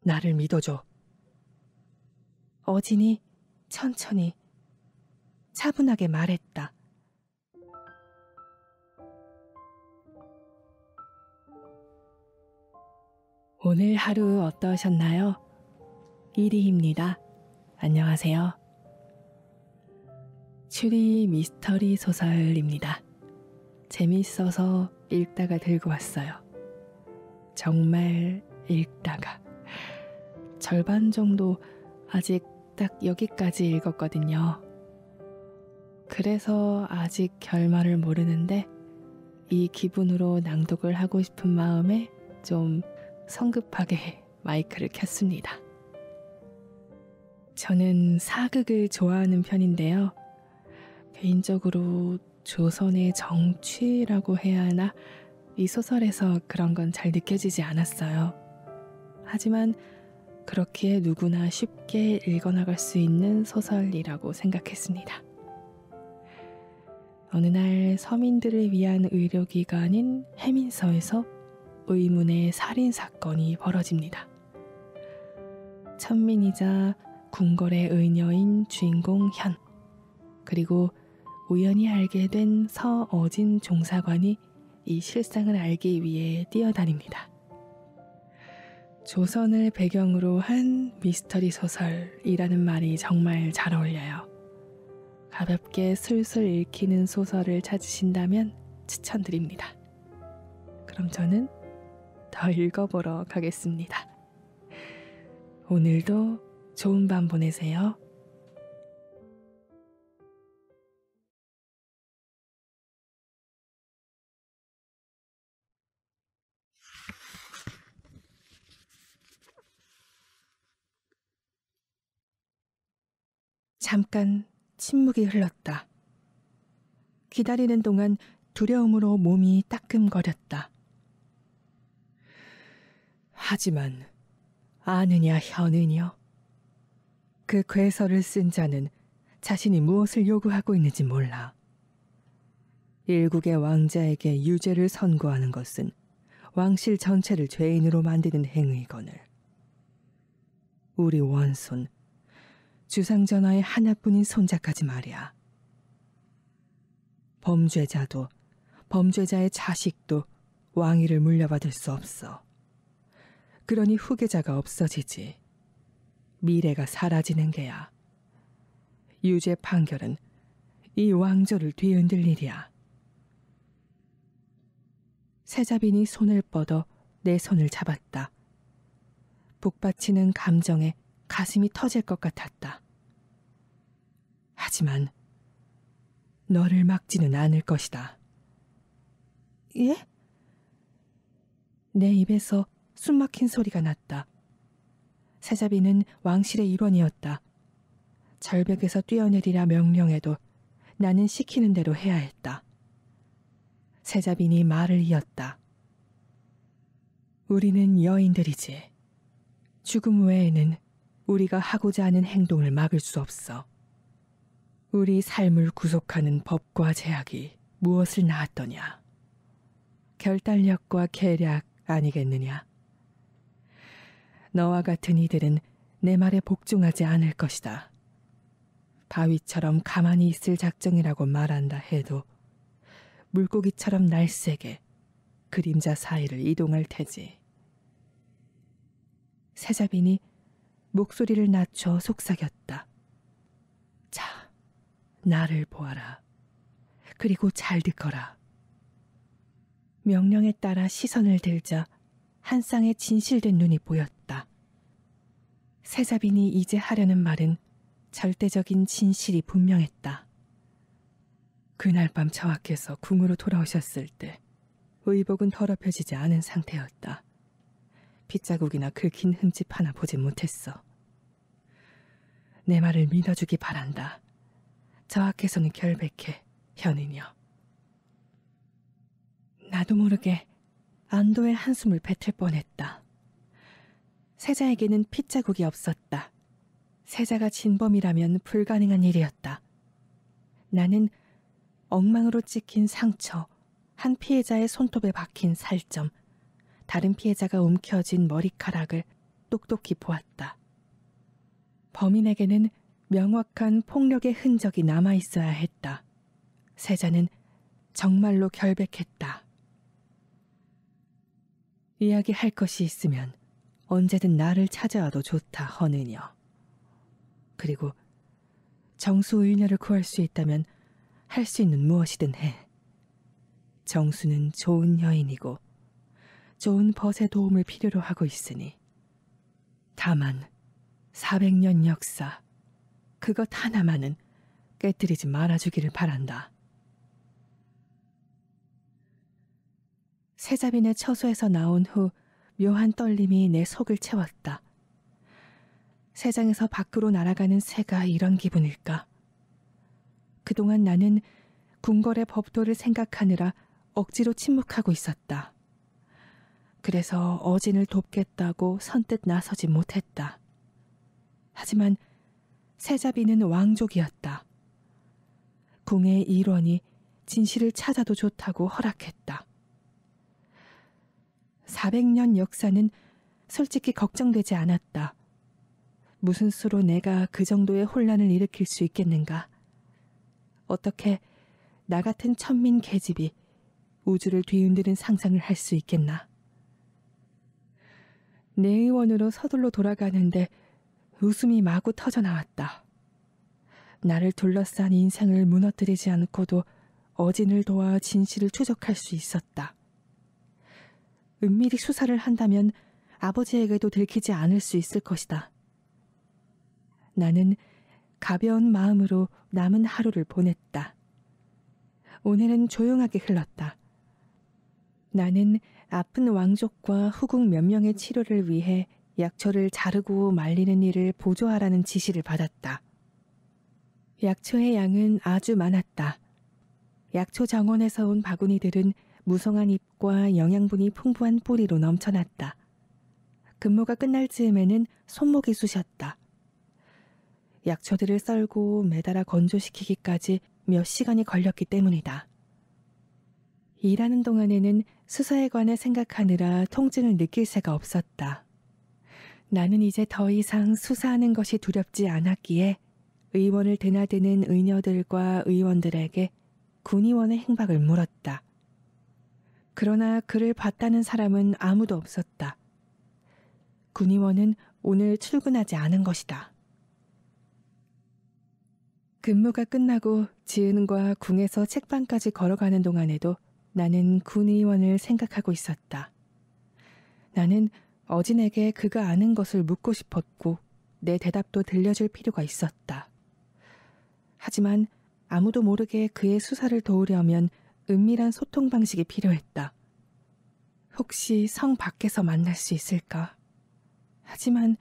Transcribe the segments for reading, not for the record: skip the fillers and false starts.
나를 믿어줘. 어진이 천천히 차분하게 말했다. 오늘 하루 어떠셨나요? 이리입니다. 안녕하세요. 추리 미스터리 소설입니다. 재밌어서 읽다가 들고 왔어요. 정말 읽다가. 절반 정도 아직 딱 여기까지 읽었거든요. 그래서 아직 결말을 모르는데 이 기분으로 낭독을 하고 싶은 마음에 좀 성급하게 마이크를 켰습니다. 저는 사극을 좋아하는 편인데요. 개인적으로 조선의 정취라고 해야 하나? 이 소설에서 그런 건 잘 느껴지지 않았어요. 하지만 그렇기에 누구나 쉽게 읽어나갈 수 있는 소설이라고 생각했습니다. 어느 날 서민들을 위한 의료기관인 해민서에서 의문의 살인사건이 벌어집니다. 천민이자 궁궐의 의녀인 주인공 현, 그리고 우연히 알게 된 서어진 종사관이 이 실상을 알기 위해 뛰어다닙니다. 조선을 배경으로 한 미스터리 소설이라는 말이 정말 잘 어울려요. 가볍게 술술 읽히는 소설을 찾으신다면 추천드립니다. 그럼 저는 더 읽어보러 가겠습니다. 오늘도 좋은 밤 보내세요. 잠깐 침묵이 흘렀다. 기다리는 동안 두려움으로 몸이 따끔거렸다. 하지만 아느냐 현은이여. 그 괴서를 쓴 자는 자신이 무엇을 요구하고 있는지 몰라. 일국의 왕자에게 유죄를 선고하는 것은 왕실 전체를 죄인으로 만드는 행위거늘. 우리 원손, 주상전하의 하나뿐인 손자까지 말이야. 범죄자도 범죄자의 자식도 왕위를 물려받을 수 없어. 그러니 후계자가 없어지지. 미래가 사라지는 게야. 유죄 판결은 이 왕조를 뒤흔들 일이야. 세자빈이 손을 뻗어 내 손을 잡았다. 북받치는 감정에 가슴이 터질 것 같았다. 하지만 너를 막지는 않을 것이다. 예? 내 입에서 숨막힌 소리가 났다. 세자빈은 왕실의 일원이었다. 절벽에서 뛰어내리라 명령해도 나는 시키는 대로 해야 했다. 세자빈이 말을 이었다. 우리는 여인들이지. 죽음 외에는 우리가 하고자 하는 행동을 막을 수 없어. 우리 삶을 구속하는 법과 제약이 무엇을 낳았더냐? 결단력과 계략 아니겠느냐? 너와 같은 이들은 내 말에 복종하지 않을 것이다. 바위처럼 가만히 있을 작정이라고 말한다 해도 물고기처럼 날쌔게 그림자 사이를 이동할 테지. 세자빈이 목소리를 낮춰 속삭였다. 자, 나를 보아라. 그리고 잘 듣거라. 명령에 따라 시선을 들자 한 쌍의 진실된 눈이 보였다. 세자빈이 이제 하려는 말은 절대적인 진실이 분명했다. 그날 밤 저하께서 궁으로 돌아오셨을 때 의복은 더럽혀지지 않은 상태였다. 핏자국이나 긁힌 흠집 하나 보지 못했어. 내 말을 믿어주기 바란다. 저하께서는 결백해, 현인이여. 나도 모르게 안도의 한숨을 뱉을 뻔했다. 세자에게는 핏자국이 없었다. 세자가 진범이라면 불가능한 일이었다. 나는 엉망으로 찍힌 상처, 한 피해자의 손톱에 박힌 살점, 다른 피해자가 움켜쥔 머리카락을 똑똑히 보았다. 범인에게는 명확한 폭력의 흔적이 남아있어야 했다. 세자는 정말로 결백했다. 이야기할 것이 있으면 언제든 나를 찾아와도 좋다, 허느녀. 그리고 정수의녀를 구할 수 있다면 할 수 있는 무엇이든 해. 정수는 좋은 여인이고 좋은 벗의 도움을 필요로 하고 있으니. 다만 400년 역사, 그것 하나만은 깨뜨리지 말아주기를 바란다. 세자빈의 처소에서 나온 후 묘한 떨림이 내 속을 채웠다. 세장에서 밖으로 날아가는 새가 이런 기분일까? 그동안 나는 궁궐의 법도를 생각하느라 억지로 침묵하고 있었다. 그래서 어진을 돕겠다고 선뜻 나서지 못했다. 하지만 세자비는 왕족이었다. 궁의 일원이 진실을 찾아도 좋다고 허락했다. 400년 역사는 솔직히 걱정되지 않았다. 무슨 수로 내가 그 정도의 혼란을 일으킬 수 있겠는가? 어떻게 나 같은 천민 계집이 우주를 뒤흔드는 상상을 할 수 있겠나? 내 의원으로 서둘러 돌아가는데 웃음이 마구 터져나왔다. 나를 둘러싼 인생을 무너뜨리지 않고도 어진을 도와 진실을 추적할 수 있었다. 은밀히 수사를 한다면 아버지에게도 들키지 않을 수 있을 것이다. 나는 가벼운 마음으로 남은 하루를 보냈다. 오늘은 조용하게 흘렀다. 나는 아픈 왕족과 후궁 몇 명의 치료를 위해 약초를 자르고 말리는 일을 보조하라는 지시를 받았다. 약초의 양은 아주 많았다. 약초 정원에서 온 바구니들은 무성한 잎과 영양분이 풍부한 뿌리로 넘쳐났다. 근무가 끝날 즈음에는 손목이 쑤셨다. 약초들을 썰고 매달아 건조시키기까지 몇 시간이 걸렸기 때문이다. 일하는 동안에는 수사에 관해 생각하느라 통증을 느낄 새가 없었다. 나는 이제 더 이상 수사하는 것이 두렵지 않았기에 의원을 드나드는 의녀들과 의원들에게 군의원의 행방을 물었다. 그러나 그를 봤다는 사람은 아무도 없었다. 군의원은 오늘 출근하지 않은 것이다. 근무가 끝나고 지은과 궁에서 책방까지 걸어가는 동안에도 나는 군의원을 생각하고 있었다. 나는 어진에게 그가 아는 것을 묻고 싶었고 내 대답도 들려줄 필요가 있었다. 하지만 아무도 모르게 그의 수사를 도우려면 은밀한 소통 방식이 필요했다. 혹시 성 밖에서 만날 수 있을까? 하지만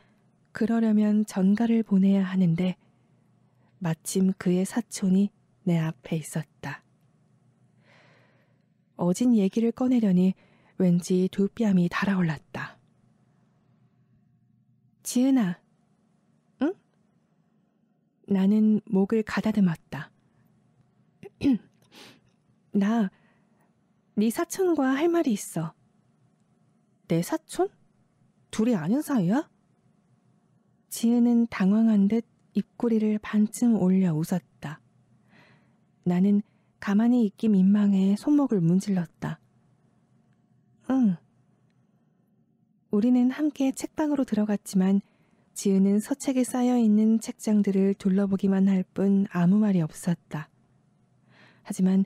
그러려면 전가를 보내야 하는데 마침 그의 사촌이 내 앞에 있었다. 어진 얘기를 꺼내려니 왠지 두 뺨이 달아올랐다. 지은아, 응? 나는 목을 가다듬었다. 나, 네 사촌과 할 말이 있어. 내 사촌? 둘이 아는 사이야? 지은은 당황한 듯 입꼬리를 반쯤 올려 웃었다. 나는 가만히 있기 민망해 손목을 문질렀다. 응. 우리는 함께 책방으로 들어갔지만 지은은 서책에 쌓여있는 책장들을 둘러보기만 할 뿐 아무 말이 없었다. 하지만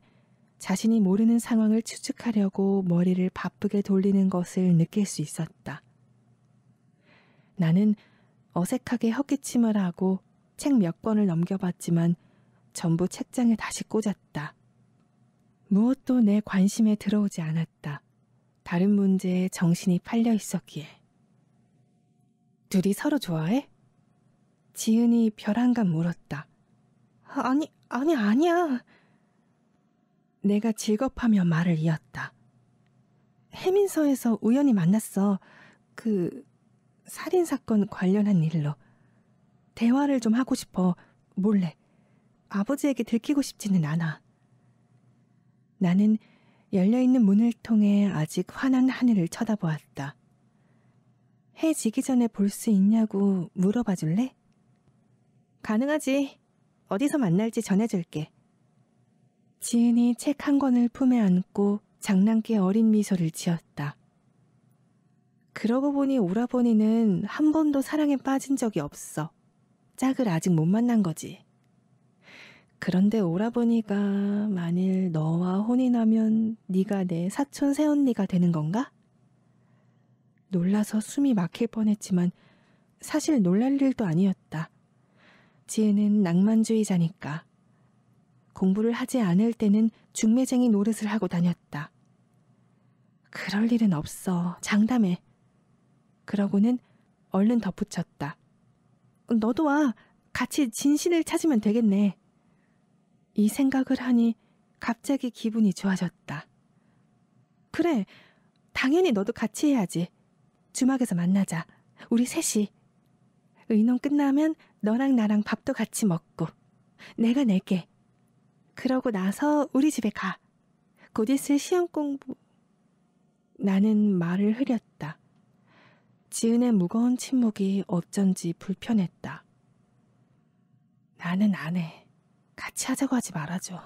자신이 모르는 상황을 추측하려고 머리를 바쁘게 돌리는 것을 느낄 수 있었다. 나는 어색하게 헛기침을 하고 책 몇 권을 넘겨봤지만 전부 책장에 다시 꽂았다. 무엇도 내 관심에 들어오지 않았다. 다른 문제에 정신이 팔려 있었기에. 둘이 서로 좋아해? 지은이 벼랑간 물었다. 아니야. 내가 질겁하며 말을 이었다. 해민서에서 우연히 만났어. 그 살인사건 관련한 일로. 대화를 좀 하고 싶어. 몰래. 아버지에게 들키고 싶지는 않아. 나는 열려있는 문을 통해 아직 환한 하늘을 쳐다보았다. 해 지기 전에 볼 수 있냐고 물어봐 줄래? 가능하지. 어디서 만날지 전해줄게. 지은이 책 한 권을 품에 안고 장난기 어린 미소를 지었다. 그러고 보니 오라버니는 한 번도 사랑에 빠진 적이 없어. 짝을 아직 못 만난 거지. 그런데 오라버니가 만일 너와 혼이 나면 네가 내 사촌 새언니가 되는 건가? 놀라서 숨이 막힐 뻔했지만 사실 놀랄 일도 아니었다. 지은은 낭만주의자니까. 공부를 하지 않을 때는 중매쟁이 노릇을 하고 다녔다. 그럴 일은 없어. 장담해. 그러고는 얼른 덧붙였다. 너도 와. 같이 진신을 찾으면 되겠네. 이 생각을 하니 갑자기 기분이 좋아졌다. 그래. 당연히 너도 같이 해야지. 주막에서 만나자. 우리 셋이. 의논 끝나면 너랑 나랑 밥도 같이 먹고 내가 낼게. 그러고 나서 우리 집에 가. 곧 있을 시험 공부. 나는 말을 흐렸다. 지은의 무거운 침묵이 어쩐지 불편했다. 나는 안 해. 같이 하자고 하지 말아줘.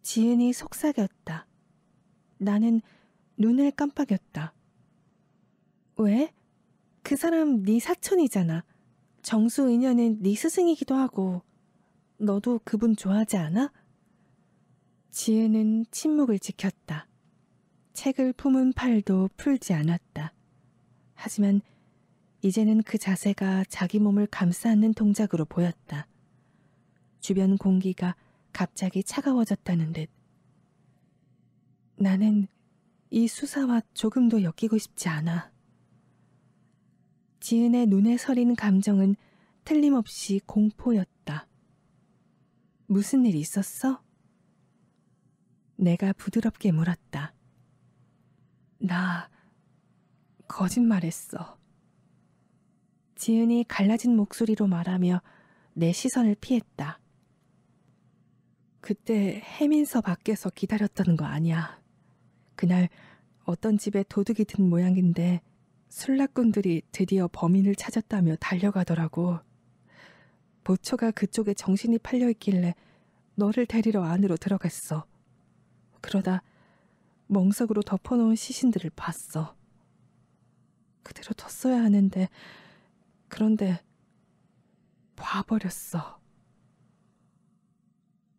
지은이 속삭였다. 나는 눈을 깜빡였다. 왜? 그 사람 네 사촌이잖아. 정수의녀는 네 스승이기도 하고 너도 그분 좋아하지 않아? 지은은 침묵을 지켰다. 책을 품은 팔도 풀지 않았다. 하지만 이제는 그 자세가 자기 몸을 감싸 안는 동작으로 보였다. 주변 공기가 갑자기 차가워졌다는 듯. 나는 이 수사와 조금도 엮이고 싶지 않아. 지은의 눈에 서린 감정은 틀림없이 공포였다. 무슨 일 있었어? 내가 부드럽게 물었다. 나 거짓말했어. 지은이 갈라진 목소리로 말하며 내 시선을 피했다. 그때 해민서 밖에서 기다렸다는 거 아니야. 그날 어떤 집에 도둑이 든 모양인데 술락꾼들이 드디어 범인을 찾았다며 달려가더라고. 보초가 그쪽에 정신이 팔려있길래 너를 데리러 안으로 들어갔어. 그러다 멍석으로 덮어놓은 시신들을 봤어. 그대로 뒀어야 하는데 그런데 봐버렸어.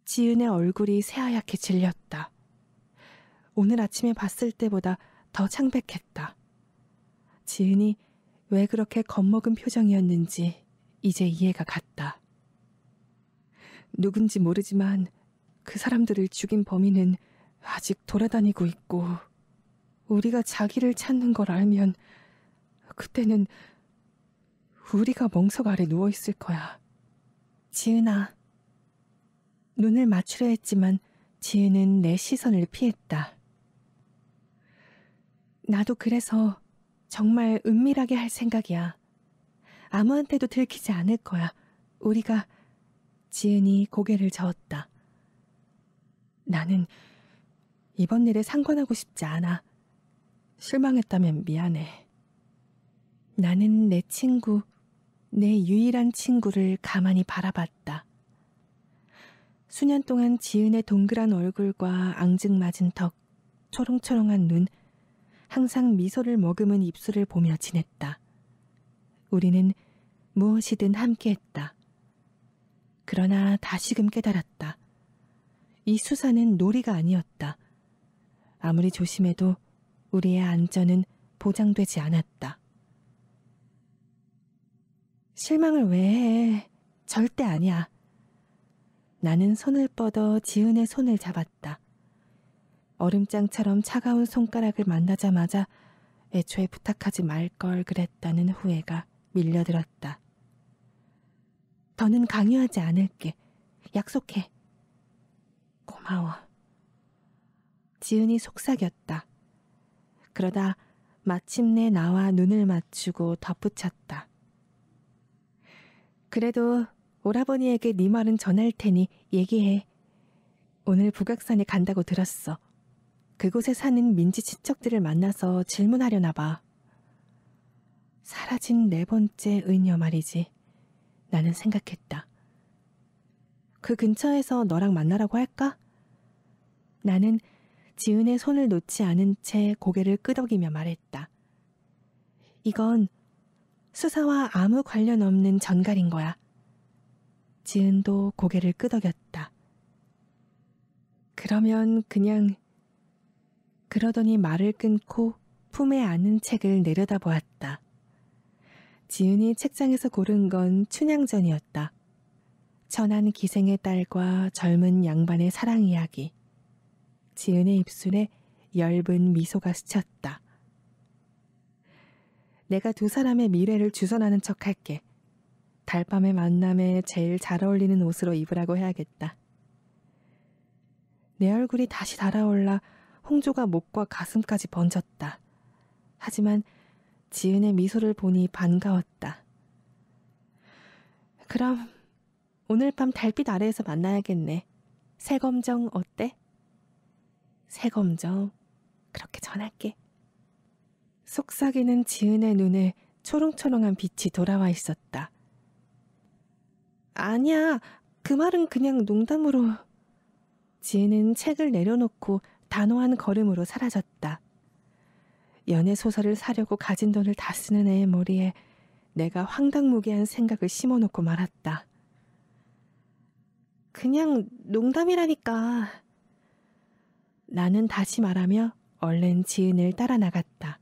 지은의 얼굴이 새하얗게 질렸다. 오늘 아침에 봤을 때보다 더 창백했다. 지은이 왜 그렇게 겁먹은 표정이었는지 이제 이해가 갔다. 누군지 모르지만 그 사람들을 죽인 범인은 아직 돌아다니고 있고 우리가 자기를 찾는 걸 알면 그때는 우리가 멍석 아래 누워있을 거야. 지은아. 눈을 맞추려 했지만 지은은 내 시선을 피했다. 나도 그래서 정말 은밀하게 할 생각이야. 아무한테도 들키지 않을 거야. 우리가... 지은이 고개를 저었다. 나는 이번 일에 상관하고 싶지 않아. 실망했다면 미안해. 나는 내 친구, 내 유일한 친구를 가만히 바라봤다. 수년 동안 지은의 동그란 얼굴과 앙증맞은 턱, 초롱초롱한 눈, 항상 미소를 머금은 입술을 보며 지냈다. 우리는 무엇이든 함께했다. 그러나 다시금 깨달았다. 이 수사는 놀이가 아니었다. 아무리 조심해도 우리의 안전은 보장되지 않았다. 실망을 왜 해? 절대 아니야. 나는 손을 뻗어 지은의 손을 잡았다. 얼음장처럼 차가운 손가락을 만나자마자 애초에 부탁하지 말 걸 그랬다는 후회가 밀려들었다. 더는 강요하지 않을게. 약속해. 고마워. 지은이 속삭였다. 그러다 마침내 나와 눈을 맞추고 덧붙였다. 그래도 오라버니에게 네 말은 전할 테니 얘기해. 오늘 북악산에 간다고 들었어. 그곳에 사는 민지 친척들을 만나서 질문하려나 봐. 사라진 네 번째 의녀 말이지. 나는 생각했다. 그 근처에서 너랑 만나라고 할까? 나는 지은의 손을 놓지 않은 채 고개를 끄덕이며 말했다. 이건 수사와 아무 관련 없는 전갈인 거야. 지은도 고개를 끄덕였다. 그러면 그냥... 그러더니 말을 끊고 품에 안은 책을 내려다보았다. 지은이 책장에서 고른 건 춘향전이었다. 천한 기생의 딸과 젊은 양반의 사랑 이야기. 지은의 입술에 엷은 미소가 스쳤다. 내가 두 사람의 미래를 주선하는 척할게. 달밤의 만남에 제일 잘 어울리는 옷으로 입으라고 해야겠다. 내 얼굴이 다시 달아올라 홍조가 목과 가슴까지 번졌다. 하지만 지은의 미소를 보니 반가웠다. 그럼 오늘 밤 달빛 아래에서 만나야겠네. 새검정 어때? 새검정, 그렇게 전할게. 속삭이는 지은의 눈에 초롱초롱한 빛이 돌아와 있었다. 아니야, 그 말은 그냥 농담으로. 지은은 책을 내려놓고 단호한 걸음으로 사라졌다. 연애소설을 사려고 가진 돈을 다 쓰는 애의 머리에 내가 황당무계한 생각을 심어놓고 말았다. 그냥 농담이라니까. 나는 다시 말하며 얼른 지은을 따라 나갔다.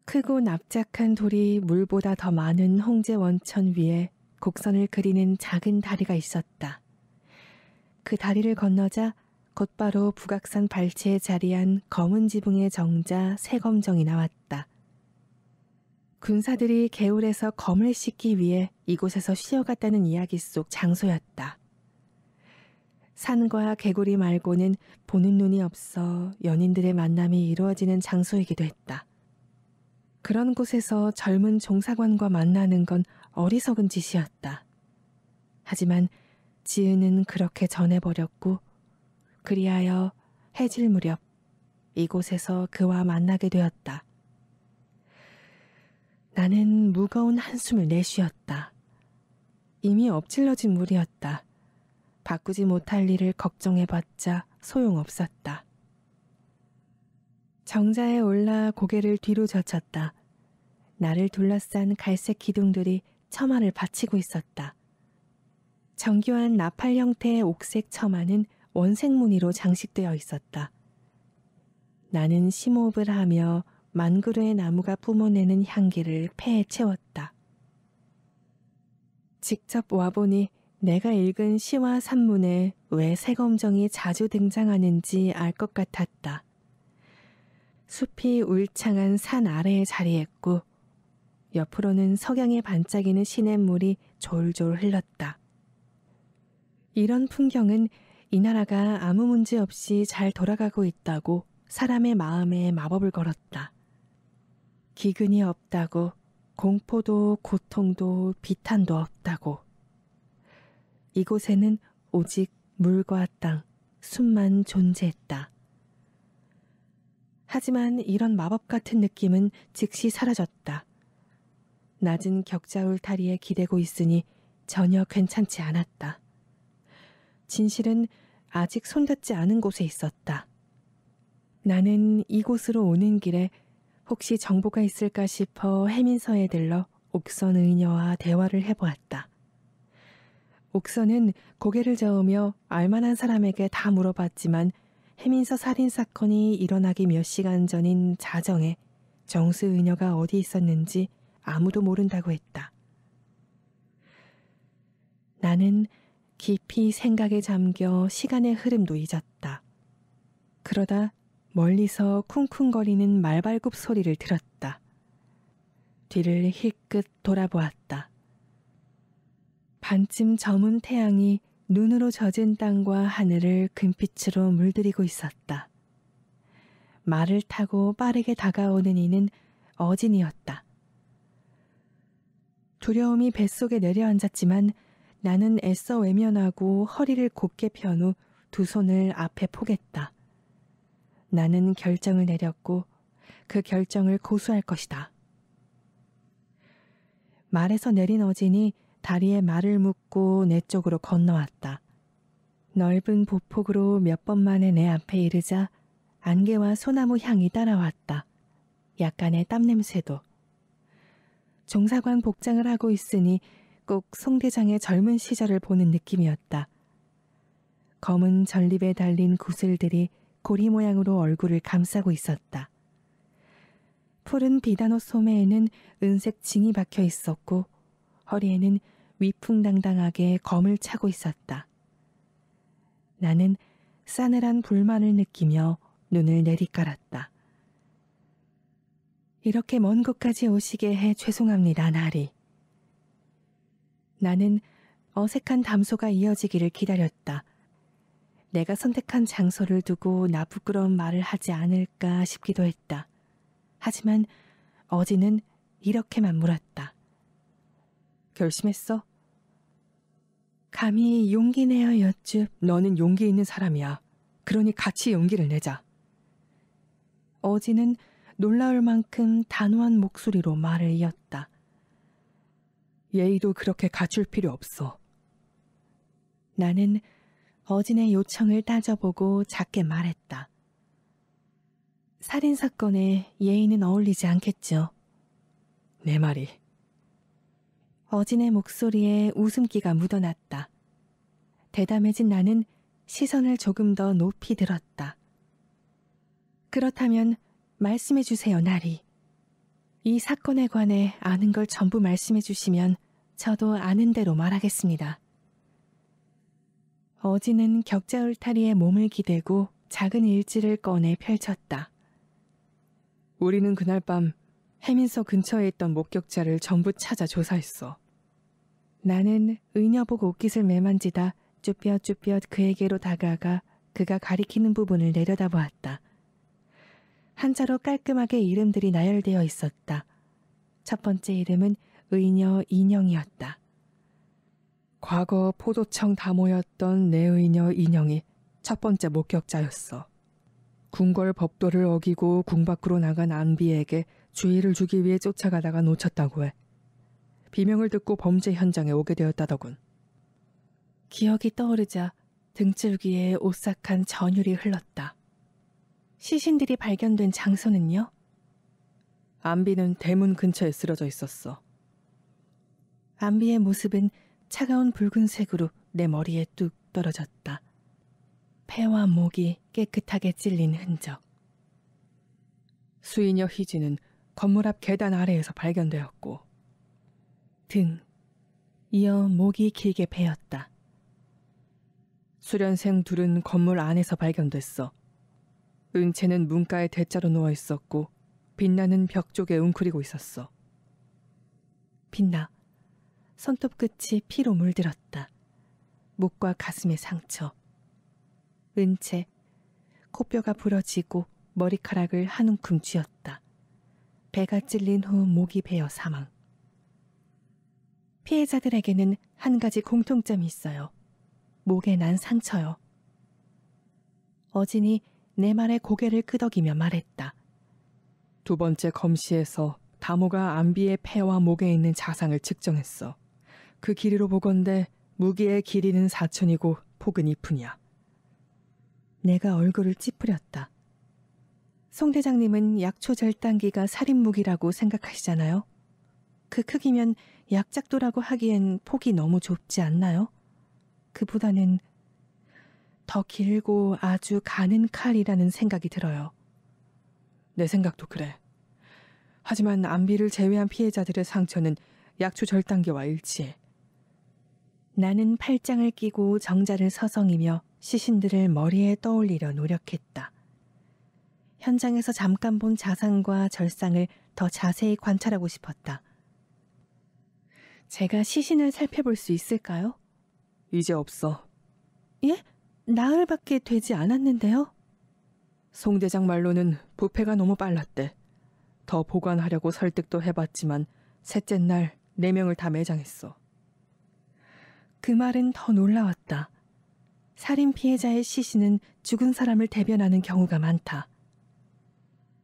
크고 납작한 돌이 물보다 더 많은 홍제 원천 위에 곡선을 그리는 작은 다리가 있었다. 그 다리를 건너자 곧바로 북악산 발치에 자리한 검은 지붕의 정자 새검정이 나왔다. 군사들이 개울에서 검을 씻기 위해 이곳에서 쉬어갔다는 이야기 속 장소였다. 산과 개구리 말고는 보는 눈이 없어 연인들의 만남이 이루어지는 장소이기도 했다. 그런 곳에서 젊은 종사관과 만나는 건 어리석은 짓이었다. 하지만 지은은 그렇게 전해버렸고 그리하여 해질 무렵 이곳에서 그와 만나게 되었다. 나는 무거운 한숨을 내쉬었다. 이미 엎질러진 물이었다. 바꾸지 못할 일을 걱정해봤자 소용없었다. 정자에 올라 고개를 뒤로 젖혔다. 나를 둘러싼 갈색 기둥들이 처마를 받치고 있었다. 정교한 나팔 형태의 옥색 처마는 원색 무늬로 장식되어 있었다. 나는 심호흡을 하며 만그루의 나무가 뿜어내는 향기를 폐에 채웠다. 직접 와보니 내가 읽은 시와 산문에 왜 새검정이 자주 등장하는지 알 것 같았다. 숲이 울창한 산 아래에 자리했고 옆으로는 석양에 반짝이는 시냇물이 졸졸 흘렀다. 이런 풍경은 이 나라가 아무 문제 없이 잘 돌아가고 있다고 사람의 마음에 마법을 걸었다. 기근이 없다고, 공포도 고통도 비탄도 없다고. 이곳에는 오직 물과 땅, 숲만 존재했다. 하지만 이런 마법 같은 느낌은 즉시 사라졌다. 낮은 격자 울타리에 기대고 있으니 전혀 괜찮지 않았다. 진실은 아직 손닿지 않은 곳에 있었다. 나는 이곳으로 오는 길에 혹시 정보가 있을까 싶어 해민서에 들러 옥선 의녀와 대화를 해보았다. 옥선은 고개를 저으며 알만한 사람에게 다 물어봤지만 해민서 살인사건이 일어나기 몇 시간 전인 자정에 정수 의녀가 어디 있었는지 아무도 모른다고 했다. 나는 깊이 생각에 잠겨 시간의 흐름도 잊었다. 그러다 멀리서 쿵쿵거리는 말발굽 소리를 들었다. 뒤를 힐끗 돌아보았다. 반쯤 저문 태양이 눈으로 젖은 땅과 하늘을 금빛으로 물들이고 있었다. 말을 타고 빠르게 다가오는 이는 어진이었다. 두려움이 뱃속에 내려앉았지만 나는 애써 외면하고 허리를 곧게 편 후 두 손을 앞에 포겠다. 나는 결정을 내렸고 그 결정을 고수할 것이다. 말에서 내린 어진이 다리에 말을 묶고 내 쪽으로 건너왔다. 넓은 보폭으로 몇 번 만에 내 앞에 이르자 안개와 소나무 향이 따라왔다. 약간의 땀냄새도. 종사관 복장을 하고 있으니 꼭 송 대장의 젊은 시절을 보는 느낌이었다. 검은 전립에 달린 구슬들이 고리 모양으로 얼굴을 감싸고 있었다. 푸른 비단옷 소매에는 은색 징이 박혀 있었고 허리에는 위풍당당하게 검을 차고 있었다. 나는 싸늘한 불만을 느끼며 눈을 내리깔았다. 이렇게 먼 곳까지 오시게 해 죄송합니다, 나리. 나는 어색한 담소가 이어지기를 기다렸다. 내가 선택한 장소를 두고 나 부끄러운 말을 하지 않을까 싶기도 했다. 하지만 어진은 이렇게만 물었다. 결심했어? 감히 용기 내어 여쭙. 너는 용기 있는 사람이야. 그러니 같이 용기를 내자. 어진은 놀라울 만큼 단호한 목소리로 말을 이었다. 예의도 그렇게 갖출 필요 없어. 나는 어진의 요청을 따져보고 작게 말했다. 살인사건에 예의는 어울리지 않겠죠. 내 말이. 어진의 목소리에 웃음기가 묻어났다. 대담해진 나는 시선을 조금 더 높이 들었다. 그렇다면 말씀해 주세요, 나리. 이 사건에 관해 아는 걸 전부 말씀해 주시면 저도 아는 대로 말하겠습니다. 어진은 격자 울타리에 몸을 기대고 작은 일지를 꺼내 펼쳤다. 우리는 그날 밤 해민서 근처에 있던 목격자를 전부 찾아 조사했어. 나는 의녀복 옷깃을 매만지다 쭈뼛쭈뼛 그에게로 다가가 그가 가리키는 부분을 내려다보았다. 한자로 깔끔하게 이름들이 나열되어 있었다. 첫 번째 이름은 의녀 인영이었다. 과거 포도청 다모였던 내 의녀 인영이 첫 번째 목격자였어. 궁궐 법도를 어기고 궁 밖으로 나간 안비에게 주의를 주기 위해 쫓아가다가 놓쳤다고 해. 비명을 듣고 범죄 현장에 오게 되었다더군. 기억이 떠오르자 등줄기에 오싹한 전율이 흘렀다. 시신들이 발견된 장소는요? 안비는 대문 근처에 쓰러져 있었어. 안비의 모습은 차가운 붉은색으로 내 머리에 뚝 떨어졌다. 폐와 목이 깨끗하게 찔린 흔적. 수인여 희진은 건물 앞 계단 아래에서 발견되었고 등, 이어 목이 길게 베었다. 수련생 둘은 건물 안에서 발견됐어. 은채는 문가에 대자로 누워 있었고 빛나는 벽 쪽에 웅크리고 있었어. 빛나. 손톱 끝이 피로 물들었다. 목과 가슴의 상처. 은채. 코뼈가 부러지고 머리카락을 한 움큼 쥐었다. 배가 찔린 후 목이 베어 사망. 피해자들에게는 한 가지 공통점이 있어요. 목에 난 상처요. 어진이 내 말에 고개를 끄덕이며 말했다. 두 번째 검시에서 다모가 안비의 폐와 목에 있는 자상을 측정했어. 그 길이로 보건대 무기의 길이는 4촌이고 폭은 2푼이야. 내가 얼굴을 찌푸렸다. 송 대장님은 약초 절단기가 살인무기라고 생각하시잖아요. 그 크기면 약작도라고 하기엔 폭이 너무 좁지 않나요? 그보다는 더 길고 아주 가는 칼이라는 생각이 들어요. 내 생각도 그래. 하지만 안비를 제외한 피해자들의 상처는 약초 절단기와 일치해. 나는 팔짱을 끼고 정자를 서성이며 시신들을 머리에 떠올리려 노력했다. 현장에서 잠깐 본 자상과 절상을 더 자세히 관찰하고 싶었다. 제가 시신을 살펴볼 수 있을까요? 이제 없어. 예? 나흘밖에 되지 않았는데요? 송 대장 말로는 부패가 너무 빨랐대. 더 보관하려고 설득도 해봤지만 셋째 날 4명을 다 매장했어. 그 말은 더 놀라웠다. 살인 피해자의 시신은 죽은 사람을 대변하는 경우가 많다.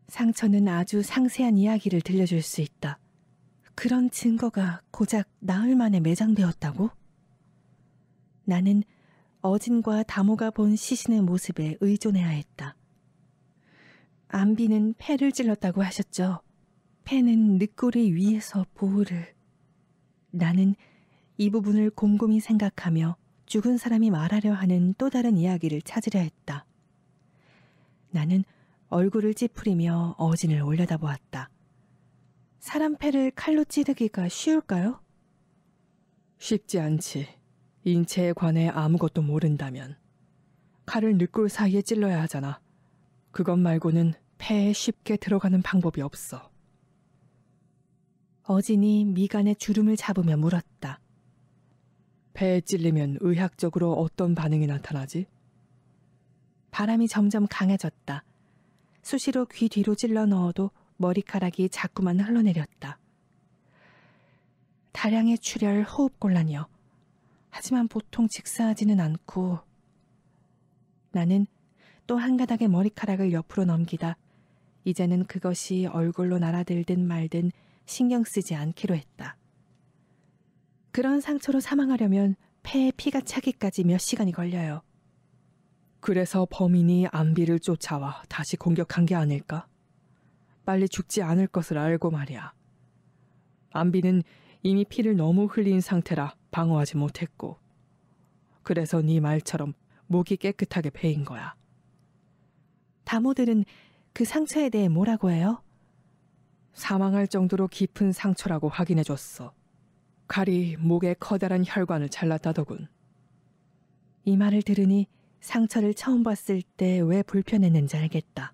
상처는 아주 상세한 이야기를 들려줄 수 있다. 그런 증거가 고작 나흘 만에 매장되었다고? 나는 어진과 다모가 본 시신의 모습에 의존해야 했다. 안비는 폐를 찔렀다고 하셨죠. 폐는 늑골의 위에서 보호를. 나는 이 부분을 곰곰이 생각하며 죽은 사람이 말하려 하는 또 다른 이야기를 찾으려 했다. 나는 얼굴을 찌푸리며 어진을 올려다보았다. 사람 폐를 칼로 찌르기가 쉬울까요? 쉽지 않지. 인체에 관해 아무것도 모른다면. 칼을 늑골 사이에 찔러야 하잖아. 그것 말고는 폐에 쉽게 들어가는 방법이 없어. 어진이 미간에 주름을 잡으며 물었다. 폐에 찔리면 의학적으로 어떤 반응이 나타나지? 바람이 점점 강해졌다. 수시로 귀 뒤로 찔러 넣어도 머리카락이 자꾸만 흘러내렸다. 다량의 출혈, 호흡곤란이요. 하지만 보통 직사하지는 않고. 나는 또 한 가닥의 머리카락을 옆으로 넘기다 이제는 그것이 얼굴로 날아들든 말든 신경 쓰지 않기로 했다. 그런 상처로 사망하려면 폐에 피가 차기까지 몇 시간이 걸려요. 그래서 범인이 안비를 쫓아와 다시 공격한 게 아닐까? 빨리 죽지 않을 것을 알고 말이야. 안비는 이미 피를 너무 흘린 상태라 방어하지 못했고, 그래서 네 말처럼 목이 깨끗하게 베인 거야. 다모들은 그 상처에 대해 뭐라고 해요? 사망할 정도로 깊은 상처라고 확인해줬어. 칼이 목에 커다란 혈관을 잘랐다더군. 이 말을 들으니 상처를 처음 봤을 때 왜 불편했는지 알겠다.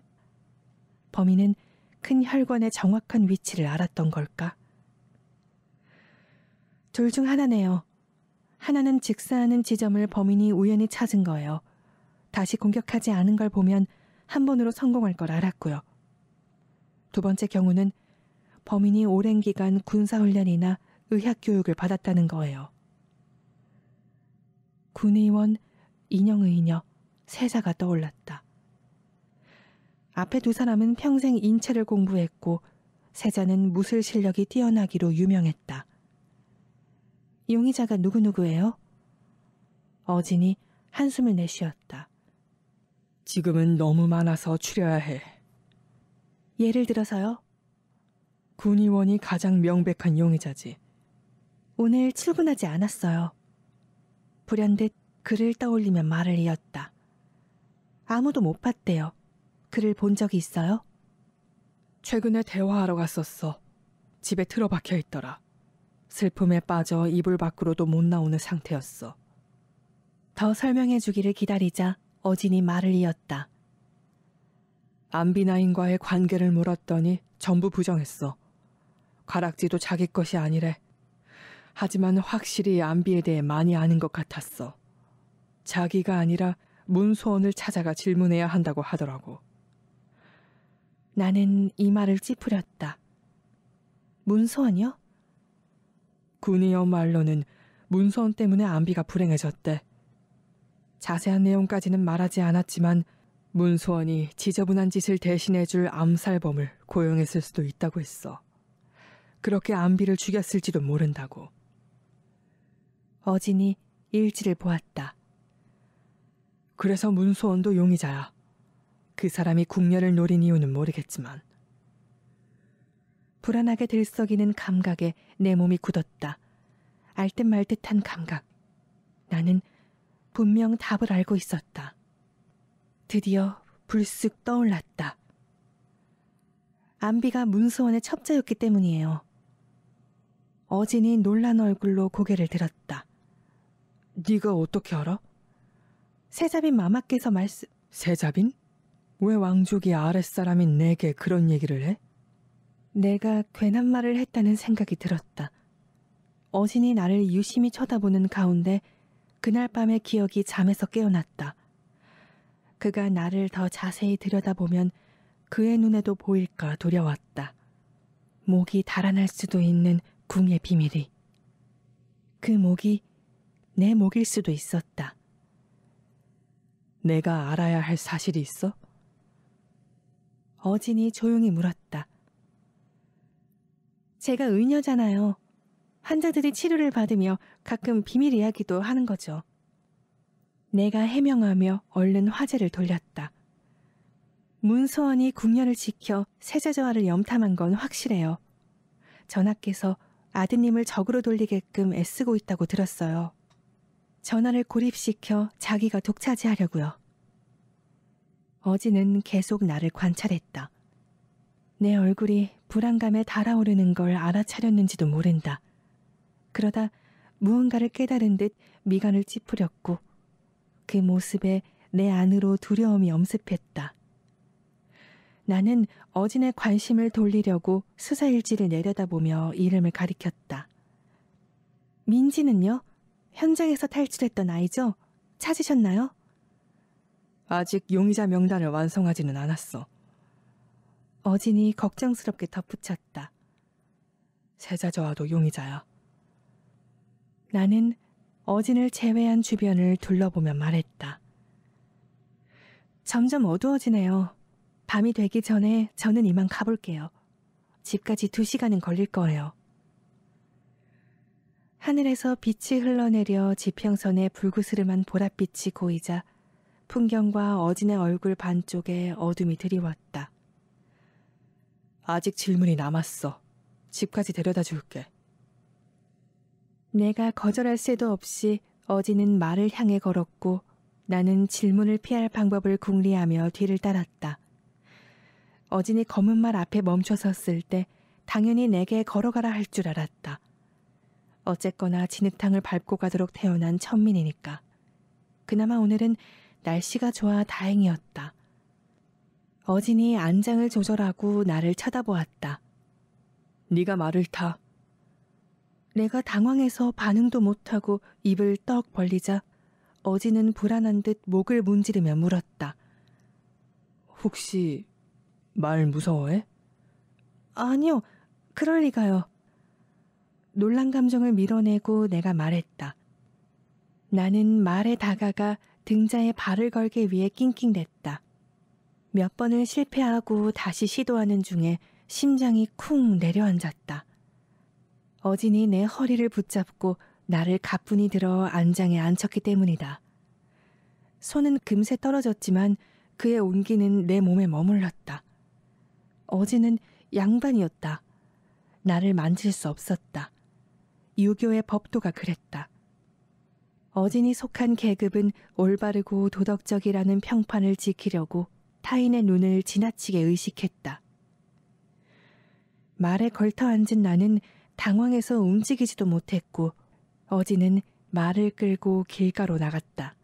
범인은 큰 혈관의 정확한 위치를 알았던 걸까? 둘 중 하나네요. 하나는 직사하는 지점을 범인이 우연히 찾은 거예요. 다시 공격하지 않은 걸 보면 한 번으로 성공할 걸 알았고요. 두 번째 경우는 범인이 오랜 기간 군사훈련이나 의학교육을 받았다는 거예요. 군의원, 인형의녀, 세자가 떠올랐다. 앞에 두 사람은 평생 인체를 공부했고 세자는 무술 실력이 뛰어나기로 유명했다. 용의자가 누구누구예요? 어진이 한숨을 내쉬었다. 지금은 너무 많아서 추려야 해. 예를 들어서요? 군의원이 가장 명백한 용의자지. 오늘 출근하지 않았어요. 불현듯 그를 떠올리며 말을 이었다. 아무도 못 봤대요. 그를 본 적이 있어요? 최근에 대화하러 갔었어. 집에 틀어박혀 있더라. 슬픔에 빠져 이불 밖으로도 못 나오는 상태였어. 더 설명해 주기를 기다리자 어진이 말을 이었다. 안비나인과의 관계를 물었더니 전부 부정했어. 가락지도 자기 것이 아니래. 하지만 확실히 안비에 대해 많이 아는 것 같았어. 자기가 아니라 문소원을 찾아가 질문해야 한다고 하더라고. 나는 이 말을 찌푸렸다. 문소원이요? 군의원 말로는 문소원 때문에 안비가 불행해졌대. 자세한 내용까지는 말하지 않았지만 문소원이 지저분한 짓을 대신해줄 암살범을 고용했을 수도 있다고 했어. 그렇게 안비를 죽였을지도 모른다고. 어진이 일지를 보았다. 그래서 문소원도 용의자야. 그 사람이 궁녀를 노린 이유는 모르겠지만. 불안하게 들썩이는 감각에 내 몸이 굳었다. 알듯 말듯한 감각. 나는 분명 답을 알고 있었다. 드디어 불쑥 떠올랐다. 안비가 문소원의 첩자였기 때문이에요. 어진이 놀란 얼굴로 고개를 들었다. 네가 어떻게 알아? 세자빈 마마께서 세자빈? 왜 왕족이 아랫사람인 내게 그런 얘기를 해? 내가 괜한 말을 했다는 생각이 들었다. 어진이 나를 유심히 쳐다보는 가운데 그날 밤의 기억이 잠에서 깨어났다. 그가 나를 더 자세히 들여다보면 그의 눈에도 보일까 두려웠다. 목이 달아날 수도 있는 궁의 비밀이. 그 목이 내 목일 수도 있었다. 내가 알아야 할 사실이 있어? 어진이 조용히 물었다. 제가 의녀잖아요. 환자들이 치료를 받으며 가끔 비밀 이야기도 하는 거죠. 내가 해명하며 얼른 화제를 돌렸다. 문소원이 궁녀를 지켜 세자저하를 염탐한 건 확실해요. 전하께서 아드님을 적으로 돌리게끔 애쓰고 있다고 들었어요. 전하를 고립시켜 자기가 독차지하려고요. 어진은 계속 나를 관찰했다. 내 얼굴이 불안감에 달아오르는 걸 알아차렸는지도 모른다. 그러다 무언가를 깨달은 듯 미간을 찌푸렸고 그 모습에 내 안으로 두려움이 엄습했다. 나는 어진의 관심을 돌리려고 수사일지를 내려다보며 이름을 가리켰다. 민지는요? 현장에서 탈출했던 아이죠? 찾으셨나요? 아직 용의자 명단을 완성하지는 않았어. 어진이 걱정스럽게 덧붙였다. 세자저하도 용의자야. 나는 어진을 제외한 주변을 둘러보며 말했다. 점점 어두워지네요. 밤이 되기 전에 저는 이만 가볼게요. 집까지 2시간은 걸릴 거예요. 하늘에서 빛이 흘러내려 지평선에 불그스름한 보랏빛이 고이자 풍경과 어진의 얼굴 반쪽에 어둠이 드리웠다. 아직 질문이 남았어. 집까지 데려다 줄게. 내가 거절할 새도 없이 어진은 말을 향해 걸었고 나는 질문을 피할 방법을 궁리하며 뒤를 따랐다. 어진이 검은 말 앞에 멈춰섰을 때 당연히 내게 걸어가라 할 줄 알았다. 어쨌거나 진흙탕을 밟고 가도록 태어난 천민이니까. 그나마 오늘은 날씨가 좋아 다행이었다. 어진이 안장을 조절하고 나를 쳐다보았다. 네가 말을 타. 내가 당황해서 반응도 못하고 입을 떡 벌리자 어진은 불안한 듯 목을 문지르며 물었다. 혹시 말 무서워해? 아니요, 그럴 리가요. 놀란 감정을 밀어내고 내가 말했다. 나는 말에 다가가 등자에 발을 걸기 위해 낑낑댔다. 몇 번을 실패하고 다시 시도하는 중에 심장이 쿵 내려앉았다. 어진이 내 허리를 붙잡고 나를 가뿐히 들어 안장에 앉혔기 때문이다. 손은 금세 떨어졌지만 그의 온기는 내 몸에 머물렀다. 어진은 양반이었다. 나를 만질 수 없었다. 유교의 법도가 그랬다. 어진이 속한 계급은 올바르고 도덕적이라는 평판을 지키려고 타인의 눈을 지나치게 의식했다. 말에 걸터 앉은 나는 당황해서 움직이지도 못했고 어진은 말을 끌고 길가로 나갔다.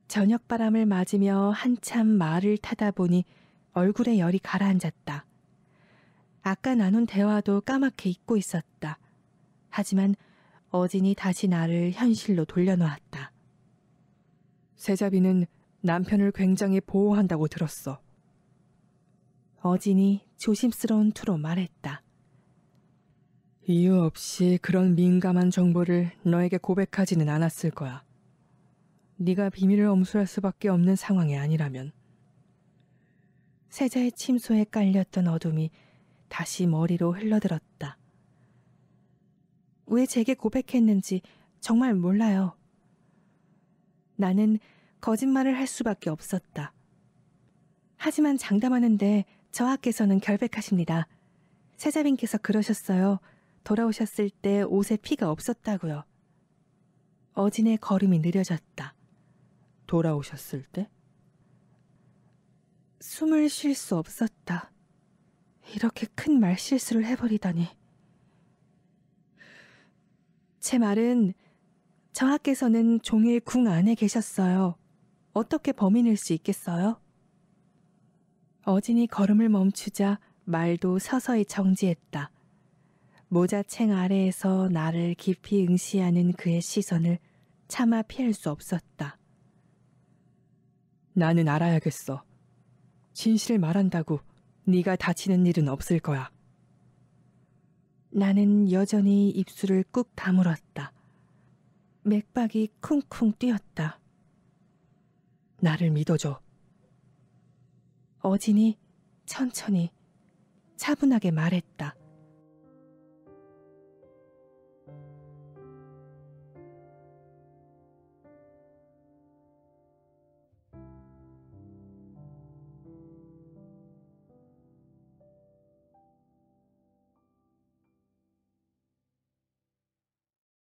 저녁바람을 맞으며 한참 말을 타다 보니 얼굴에 열이 가라앉았다. 아까 나눈 대화도 까맣게 잊고 있었다. 하지만 어진이 다시 나를 현실로 돌려놓았다. 세자비는 남편을 굉장히 보호한다고 들었어. 어진이 조심스러운 투로 말했다. 이유 없이 그런 민감한 정보를 너에게 고백하지는 않았을 거야. 네가 비밀을 엄술할 수밖에 없는 상황이 아니라면. 세자의 침소에 깔렸던 어둠이 다시 머리로 흘러들었다. 왜 제게 고백했는지 정말 몰라요. 나는 거짓말을 할 수밖에 없었다. 하지만 장담하는데 저하께서는 결백하십니다. 세자빈께서 그러셨어요. 돌아오셨을 때 옷에 피가 없었다고요. 어진의 걸음이 느려졌다. 돌아오셨을 때? 숨을 쉴 수 없었다. 이렇게 큰 말실수를 해버리다니. 제 말은 저하께서는 종일 궁 안에 계셨어요. 어떻게 범인일 수 있겠어요? 어진이 걸음을 멈추자 말도 서서히 정지했다. 모자챙 아래에서 나를 깊이 응시하는 그의 시선을 차마 피할 수 없었다. 나는 알아야겠어. 진실을 말한다고 네가 다치는 일은 없을 거야. 나는 여전히 입술을 꾹 다물었다. 맥박이 쿵쿵 뛰었다. 나를 믿어줘. 어진이 천천히 차분하게 말했다.